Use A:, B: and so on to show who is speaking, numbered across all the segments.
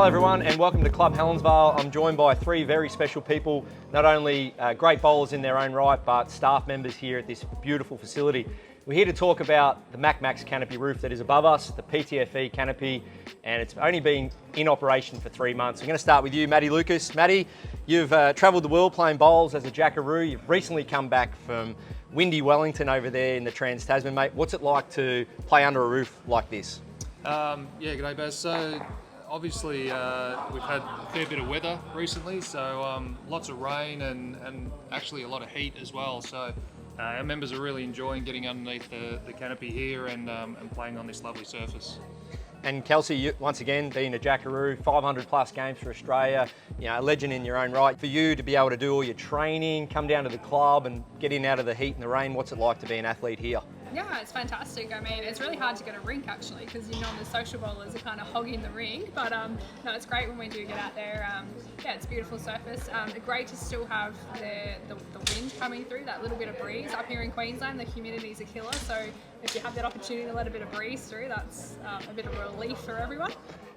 A: Hello everyone and welcome to Club Helensvale. I'm joined by three very special people, not only great bowlers in their own right, but staff members here at this beautiful facility. We're here to talk about the MacMax canopy roof that is above us, the PTFE canopy, and it's only been in operation for 3 months. I'm going to start with you, Matty Lucas. Matty, you've travelled the world playing bowls as a jackaroo. You've recently come back from windy Wellington over there in the Trans-Tasman, mate. What's it like to play under a roof like this?
B: Yeah, g'day Baz. So obviously we've had a fair bit of weather recently, so lots of rain and actually a lot of heat as well. So our members are really enjoying getting underneath the canopy here and playing on this lovely surface.
A: And Kelsey, you, once again, being a jackaroo, 500 plus games for Australia, you know, a legend in your own right. For you to be able to do all your training, come down to the club and get in out of the heat and the rain, what's it like to be an athlete here?
C: Yeah, it's fantastic. I mean, it's really hard to get a rink actually, because you know the social bowlers are kind of hogging the rink. But no, it's great when we do get out there. Yeah, it's a beautiful surface. Great to still have the wind coming through, that little bit of breeze. Up here in Queensland, the humidity's a killer. So if you have that opportunity to let a bit of breeze through, that's a bit of a relief for everyone.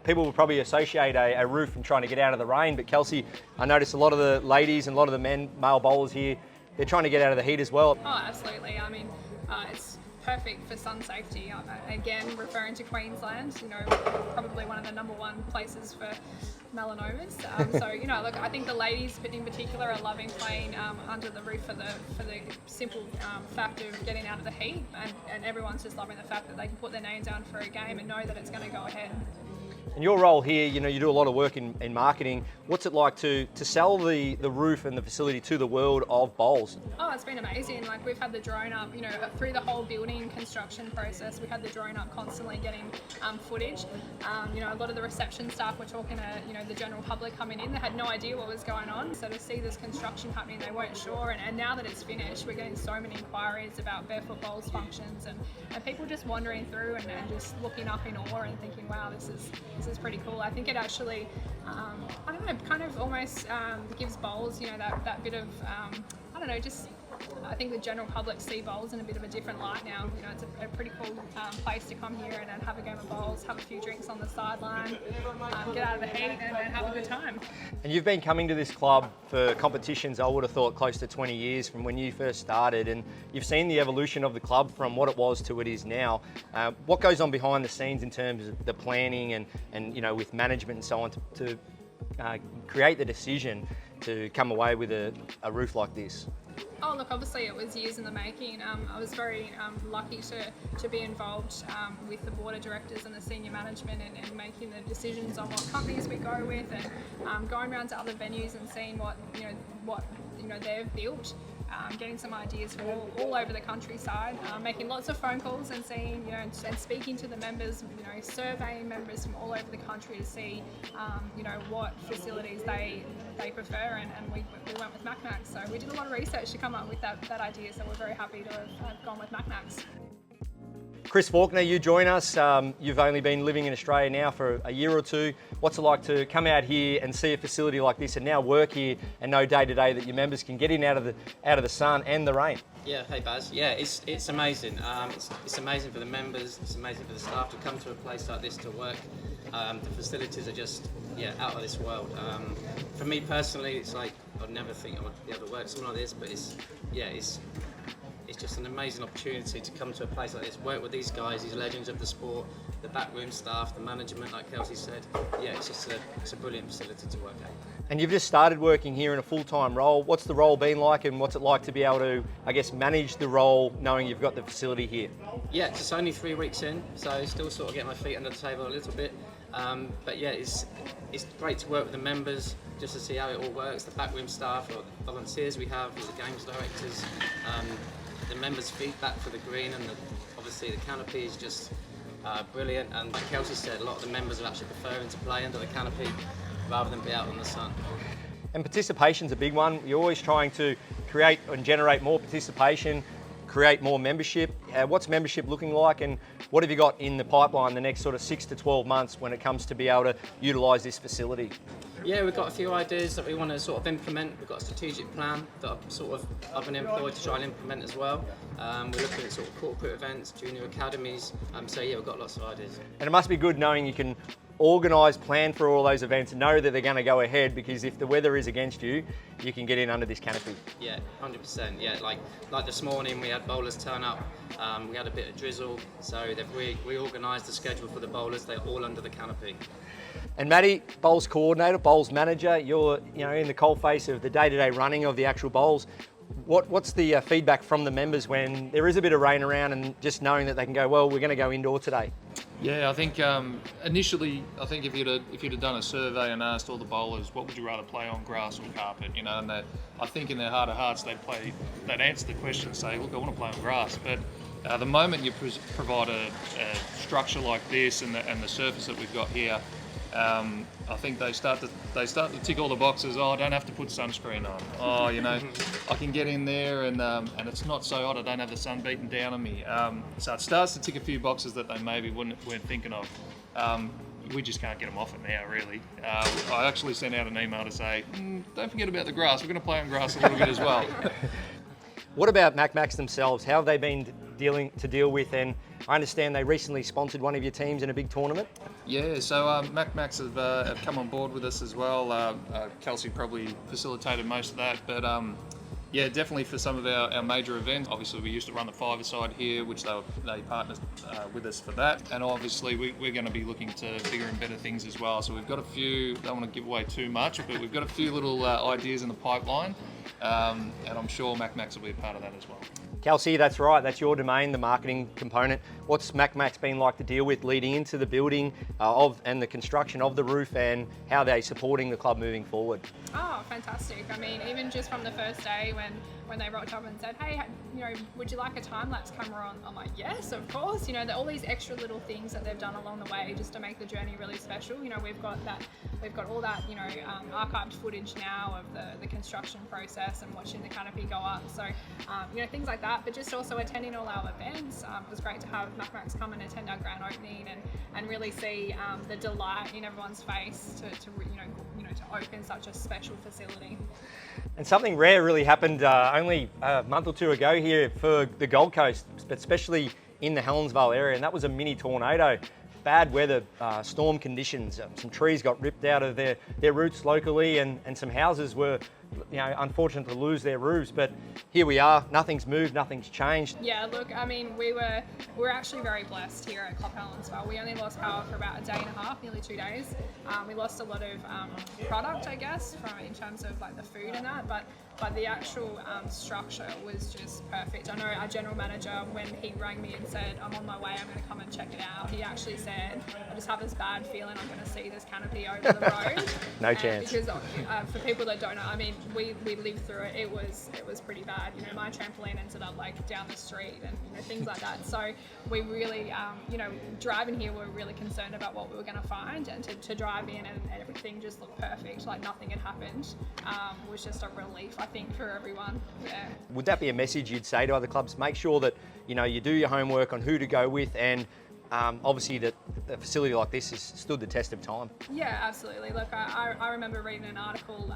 A: People will probably associate a roof and trying to get out of the rain, but Kelsey, I noticed a lot of the ladies and a lot of the male bowlers here, they're trying to get out of the heat as well.
C: Oh, absolutely. I mean, it's perfect for sun safety. Again, referring to Queensland, you know, probably one of the #1 places for melanomas. So, you know, look, I think the ladies in particular are loving playing under the roof for the simple fact of getting out of the heat, and everyone's just loving the fact that they can put their name down for a game and know that it's going to go ahead.
A: And your role here, you know, you do a lot of work in marketing. What's it like to sell the roof and the facility to the world of bowls?
C: Oh, it's been amazing. Like, we've had the drone up, you know, through the whole building construction process. We've had the drone up constantly getting footage. You know, a lot of the reception staff were talking to, you know, the general public coming in. They had no idea what was going on. So to see this construction happening, they weren't sure. And now that it's finished, we're getting so many inquiries about barefoot bowls functions and people just wandering through and just looking up in awe and thinking, wow, this is pretty cool. I think it actually, I don't know, kind of almost gives bowls, you know, that bit of, I don't know, just I think the general public see bowls in a bit of a different light now. You know, it's a pretty cool place to come here and have a game of bowls, have a few drinks on the sideline, get out of the heat and have a good time.
A: And you've been coming to this club for competitions, I would have thought, close to 20 years from when you first started, and you've seen the evolution of the club from what it was to what it is now. What goes on behind the scenes in terms of the planning and you know, with management and so on to create the decision to come away with a roof like this?
C: Oh, look, obviously it was years in the making. I was very lucky to be involved with the board of directors and the senior management and making the decisions on what companies we go with and going around to other venues and seeing what they've built. Getting some ideas from all over the countryside, making lots of phone calls and seeing, you know, and speaking to the members, you know, surveying members from all over the country to see, you know, what facilities they prefer, and we went with MacMax. So we did a lot of research to come up with that idea, so we're very happy to have gone with MacMax.
A: Chris Faulkner, you join us. You've only been living in Australia now for a year or two. What's it like to come out here and see a facility like this and now work here and know day to day that your members can get in out of the sun and the rain?
D: Yeah, hey Baz. Yeah, it's amazing. It's amazing for the members. It's amazing for the staff to come to a place like this to work. The facilities are just out of this world. For me personally, it's like I'd never think I would be able to work something like this, but it's just an amazing opportunity to come to a place like this, work with these guys, these legends of the sport, the backroom staff, the management, like Kelsey said. Yeah, it's a brilliant facility to work at.
A: And you've just started working here in a full-time role. What's the role been like, and what's it like to be able to, I guess, manage the role knowing you've got the facility here?
D: Yeah, it's only 3 weeks in, so still sort of getting my feet under the table a little bit. But yeah, it's great to work with the members, just to see how it all works, the backroom staff, or the volunteers we have, the games directors, the members' feedback for the green, and obviously the canopy is just brilliant. And like Kelsey said, a lot of the members are actually preferring to play under the canopy rather than be out in the sun.
A: And participation's a big one. You're always trying to create and generate more participation, create more membership. What's membership looking like, and what have you got in the pipeline the next sort of 6 to 12 months when it comes to be able to utilise this facility?
D: Yeah, we've got a few ideas that we want to sort of implement. We've got a strategic plan that I've been employed to try and implement as well. We're looking at sort of corporate events, junior academies. So yeah, we've got lots of ideas.
A: And it must be good knowing you can organise, plan for all those events, know that they're going to go ahead, because if the weather is against you, you can get in under this canopy.
D: Yeah, 100%. Yeah, like this morning we had bowlers turn up. We had a bit of drizzle, so we organised the schedule for the bowlers. They're all under the canopy.
A: And Matty, bowls coordinator, bowls manager, you're in the coalface of the day-to-day running of the actual bowls. What's the feedback from the members when there is a bit of rain around, and just knowing that they can go, well, we're going to go indoor today?
B: Yeah, I think initially, I think if you'd have done a survey and asked all the bowlers, what would you rather play on, grass or carpet? And I think in their heart of hearts they'd answer the question and say, look, I want to play on grass. But the moment you provide a structure like this and the surface that we've got here, I think they start to tick all the boxes. Oh, I don't have to put sunscreen on. Oh, I can get in there and it's not so hot. I don't have the sun beating down on me. So it starts to tick a few boxes that they maybe weren't thinking of. We just can't get them off it now, really. I actually sent out an email to say, don't forget about the grass. We're going to play on grass a little bit as well.
A: What about MacMacs themselves? How have they been deal with? And I understand they recently sponsored one of your teams in a big tournament.
B: Yeah, so MacMacs have come on board with us as well. Kelsey probably facilitated most of that, but yeah, definitely for some of our major events. Obviously, we used to run the five-a-side here, which they partnered with us for that. And obviously, we're going to be looking to bigger and better things as well. So we've got a few, don't want to give away too much, but we've got a few little ideas in the pipeline. And I'm sure MacMacs will be a part of that as well.
A: Kelsey, that's right, that's your domain, the marketing component. What's MacMacs been like to deal with leading into the building and the construction of the roof, and how they're supporting the club moving forward?
C: Oh, fantastic. I mean, even just from the first day when they rocked up and said, hey, would you like a time-lapse camera on? I'm like, yes, of course. All these extra little things that they've done along the way just to make the journey really special. We've got all that, archived footage now of the construction process and watching the canopy go up. So, things like that, but just also attending all our events. It was great to have MacMacs come and attend our grand opening and really see the delight in everyone's face to open such a special facility.
A: And something rare really happened only a month or two ago here for the Gold Coast, but especially in the Helensvale area, and that was a mini tornado. Bad weather, storm conditions, some trees got ripped out of their roots locally, and some houses were unfortunate to lose their roofs, but here we are. Nothing's moved, nothing's changed.
C: Yeah, look, I mean, we're actually very blessed here at Club Helensvale. We only lost power for about a day and a half, nearly 2 days. We lost a lot of product, I guess, in terms of like the food and that, but the actual structure was just perfect. I know our general manager, when he rang me and said, I'm on my way, I'm going to come and check it out, he actually said, I just have this bad feeling I'm going to see this canopy over the road.
A: No chance.
C: Because for people that don't know, I mean, we lived through it. It was pretty bad. My trampoline ended up like down the street and things like that. So we really, driving here, we were really concerned about what we were going to find, and to drive in and everything just looked perfect, like nothing had happened, was just a relief, I think, for everyone. Yeah.
A: Would that be a message you'd say to other clubs? Make sure that you do your homework on who to go with, and obviously that a facility like this has stood the test of time.
C: Yeah, absolutely. Look, I remember reading an article,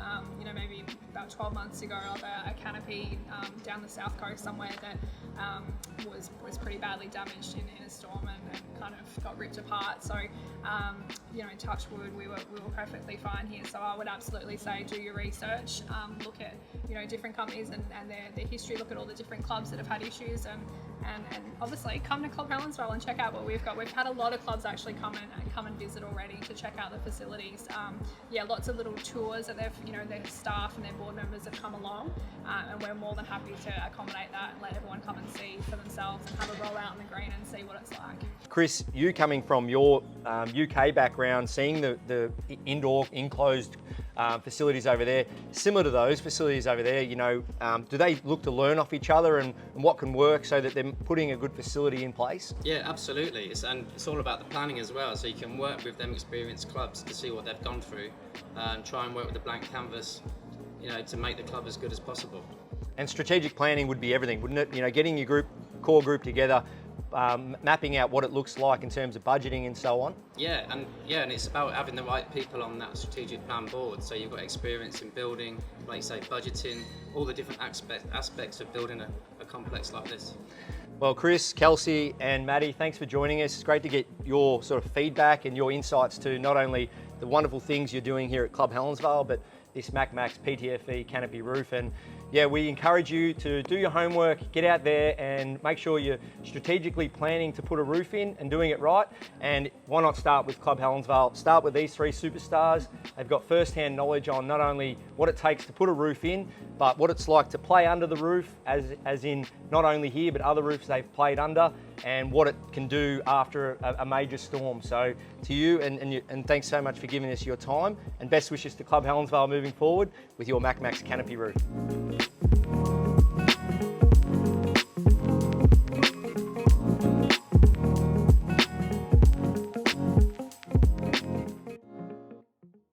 C: maybe about 12 months ago, of a canopy down the south coast somewhere that was pretty badly damaged in a storm and kind of got ripped apart. So, touch wood, we were perfectly fine here. So I would absolutely say do your research, look at different companies and their history, look at all the different clubs that have had issues, and obviously come to Club Helensvale and check out what we've got. We've had a lot of clubs actually come and visit already to check out the facilities. Lots of little tours that their staff and their board members have come along, and we're more than happy to accommodate that and let everyone come and see for themselves and have a roll out in the green and see what it's like.
A: Chris, you coming from your UK background, seeing the indoor enclosed facilities over there, similar to those facilities over there, do they look to learn off each other and what can work so that they're putting a good facility in place?
D: Yeah, absolutely. It's all about the planning as well. So you can work with them experienced clubs to see what they've gone through, and try and work with the blank canvas, to make the club as good as possible.
A: And strategic planning would be everything, wouldn't it? Getting your core group together, mapping out what it looks like in terms of budgeting and so on.
D: Yeah, and it's about having the right people on that strategic plan board. So you've got experience in building, like you say, budgeting, all the different aspects of building a complex like this.
A: Well, Chris, Kelsey and Maddie, thanks for joining us. It's great to get your sort of feedback and your insights to not only the wonderful things you're doing here at Club Helensvale, but this MacMax PTFE canopy roof. And yeah, we encourage you to do your homework, get out there and make sure you're strategically planning to put a roof in and doing it right. And why not start with Club Helensvale? Start with these three superstars. They've got first-hand knowledge on not only what it takes to put a roof in, but what it's like to play under the roof, as in not only here, but other roofs they've played under, and what it can do after a major storm. So to you, and thanks so much for giving us your time, and best wishes to Club Helensvale moving forward with your MacMax canopy roof.